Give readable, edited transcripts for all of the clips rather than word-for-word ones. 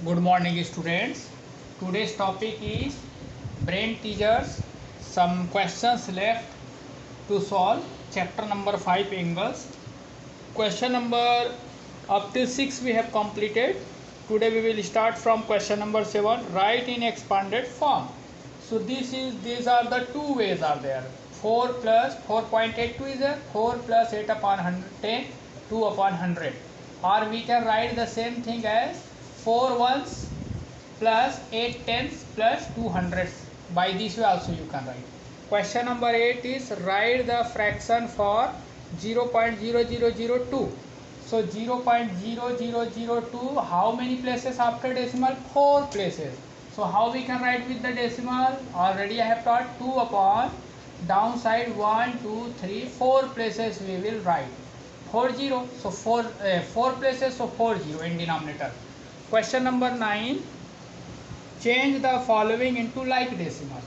Good morning, students. Today's topic is brain teasers. Some questions left to solve. Chapter number 5 Angles. Question number up till 6 we have completed. Today we will start from question number 7. Write in expanded form. So these are the two ways are there. 4 plus 4.82 is there. 4 plus 8 upon 110, 2 upon 100. Or we can write the same thing as 4 ones plus 8 tens plus 2 hundreds. By this way also you can write. Question number 8 is write the fraction for 0.0002. So 0.0002, how many places after decimal? 4 places. So how we can write with the decimal? Already I have taught 2 upon downside 1, 2, 3, 4 places we will write. 40, so 4 places, so 40 in denominator. Question number 9, change the following into like decimal.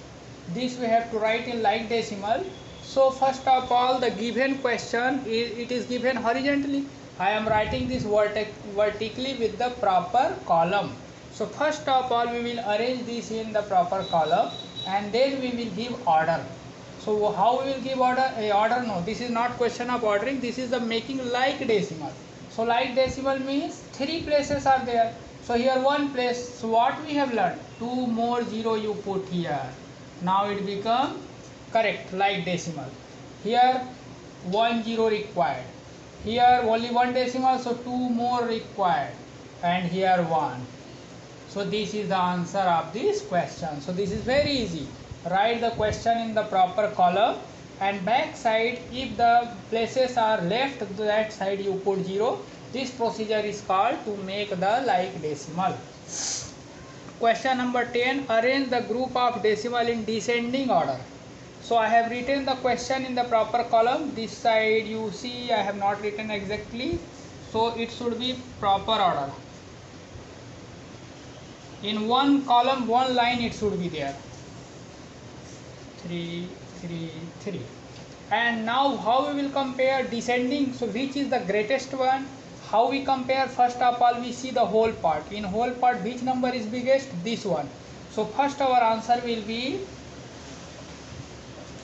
This we have to write in like decimal. So first of all, the given question it is given horizontally. I am writing this vertically with the proper column. So first of all, we will arrange this in the proper column and then we will give order. So how we will give order? Order no, this is not question of ordering, this is the making like decimal. So like decimal means 3 places are there. So here 1 place. So what we have learned? 2 more 0 you put here. Now it become correct like decimal. Here 1 0 required. Here only 1 decimal, so 2 more required. And here 1. So this is the answer of this question. So this is very easy. Write the question in the proper column and back side, if the places are left, that side you put 0. This procedure is called to make the like decimal. Question number 10, arrange the group of decimal in descending order. So I have written the question in the proper column. This side you see I have not written exactly, so it should be proper order. In one column, one line it should be there. 3, 3, 3. And now how we will compare descending? So which is the greatest one? How we compare? First of all, we see the whole part. In whole part, which number is biggest? This one. So first our answer will be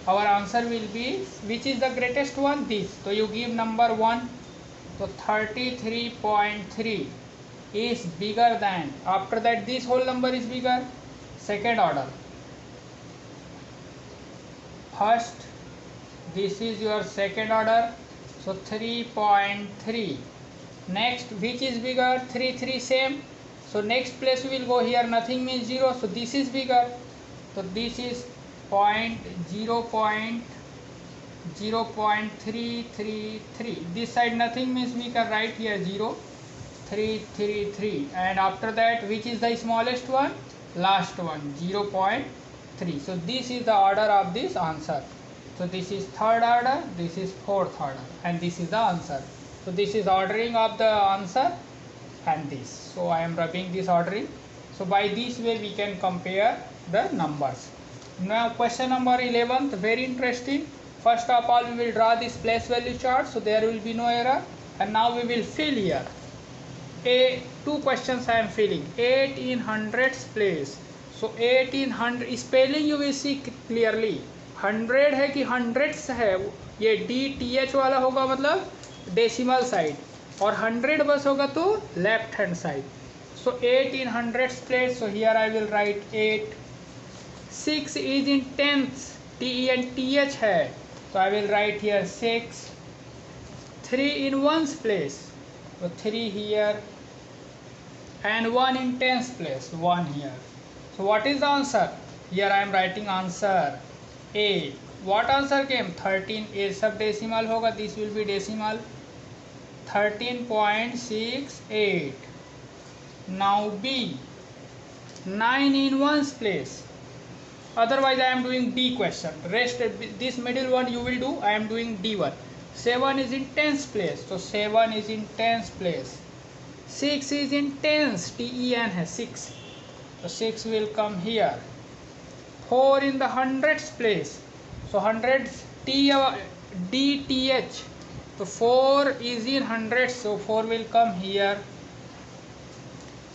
which is the greatest one? This. So you give number 1. So 33.3 is bigger than. After that, this whole number is bigger. Second order. First, this is your second order, so 3.3. Next, which is bigger? 3, 3 same. So next place we will go here, nothing means 0, so this is bigger. So this is 0.333. This side nothing means we can write here 0, 3, 3, 3. And after that, which is the smallest one? Last one, 0.3. So this is the order of this answer. So this is third order, this is fourth order, and this is the answer. So this is ordering of the answer and this. So I am rubbing this ordering. So by this way we can compare the numbers. Now question number 11, very interesting. First of all, we will draw this place value chart, so there will be no error. And now we will fill here. Two questions I am filling. 8 in hundreds place. So 8 in 100, spelling you will see clearly. 100 है कि hundreds है, ये DTH वाला होगा मतलब decimal side, और 100 बस होगा तो left hand side. So 8 in hundreds place. So here I will write 8. 6 is in tenths, TENTH है, so I will write here 6. 3 in ones place, so 3 here, and 1 in tens place, 1 here. So what is the answer? Here I am writing answer A. What answer came? 13. A sub decimal होगा, this will be decimal. 13.68. Now B. 9 in ones place. Otherwise I am doing D question. Rest this middle one you will do. I am doing D1. 7 is in tens place. So 7 is in tens place. 6 is in tens. TEN है 6. So 6 will come here. 4 in the hundreds place. So hundreds DTH. So 4 is in hundreds. So 4 will come here.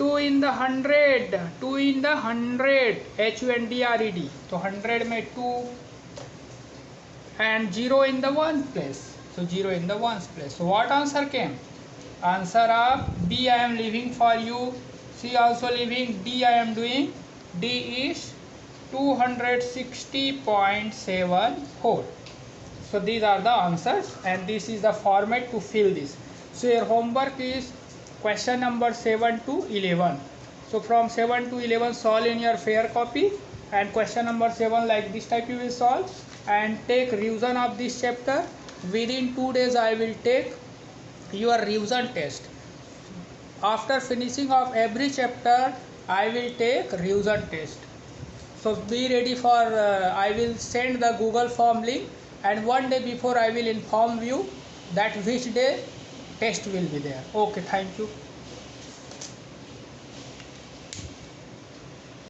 2 in the 100, 2 in the 100, HUNDRED. So 100 में 2 and 0 in the 1 place. So 0 in the 1 place. So what answer came? Answer of B I am leaving for you. C also leaving. D I am doing. D is 260.74. So these are the answers and this is the format to fill this. So your homework is question number 7 to 11. So from 7 to 11 solve in your fair copy, and question number 7 like this type you will solve, and take revision of this chapter. Within 2 days I will take your revision test. After finishing of every chapter I will take revision test. So be ready for I will send the Google form link, and one day before I will inform you that which day test will be there. Okay, thank you.